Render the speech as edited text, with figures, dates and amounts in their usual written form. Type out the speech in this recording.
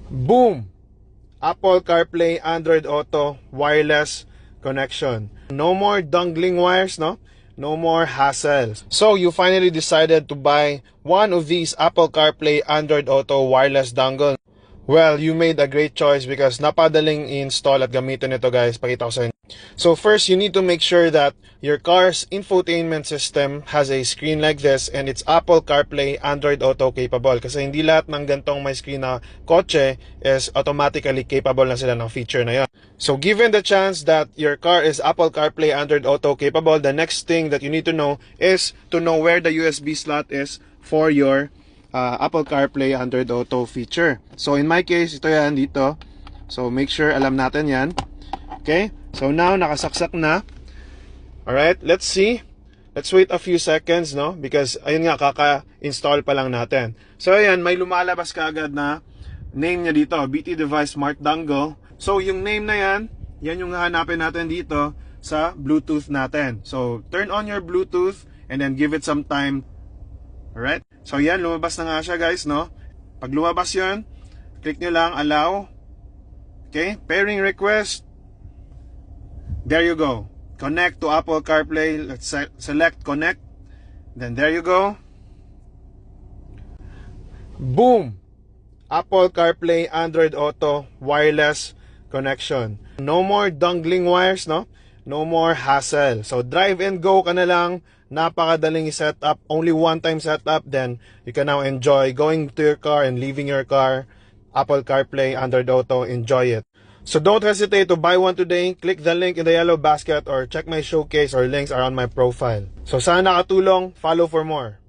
Boom! Apple CarPlay, Android Auto, wireless connection. No more dangling wires, no? No more hassle. So you finally decided to buy one of these Apple CarPlay, Android Auto wireless dongle. Well, you made a great choice because napadaling i-install at gamitin ito, guys. Pakita ko sa inyo. So first, you need to make sure that your car's infotainment system has a screen like this and it's Apple CarPlay, Android Auto capable. Kasi hindi lahat ng gantong may screen na kotse is automatically capable na sila ng feature na yon. So given the chance that your car is Apple CarPlay, Android Auto capable, the next thing that you need to know is to know where the USB slot is for your Apple CarPlay, Android Auto feature. So in my case, ito yan dito. So make sure alam natin yan. Okay? So now, nakasaksak na. Alright, let's see. Let's wait a few seconds, no? Because, ayun nga, kaka-install pa lang natin. So, ayan, may lumalabas ka agad na name niya dito, BT Device Smart Dongle. So, yung name na yan, yan yung hahanapin natin dito sa Bluetooth natin. So, turn on your Bluetooth and then give it some time. Alright? So, yan, lumabas na nga siya, guys, no? Pag lumabas yan, click nyo lang, allow. Okay? Pairing request. There you go. Connect to Apple CarPlay. Let's select connect. Then there you go. Boom! Apple CarPlay, Android Auto, wireless connection. No more dangling wires, no? No more hassle. So drive and go ka na lang. Napakadaling i-set up. Only one time setup. Then you can now enjoy going to your car and leaving your car. Apple CarPlay, Android Auto. Enjoy it. So don't hesitate to buy one today. Click the link in the yellow basket or check my showcase or links are on my profile. So sana nakatulong. Follow for more.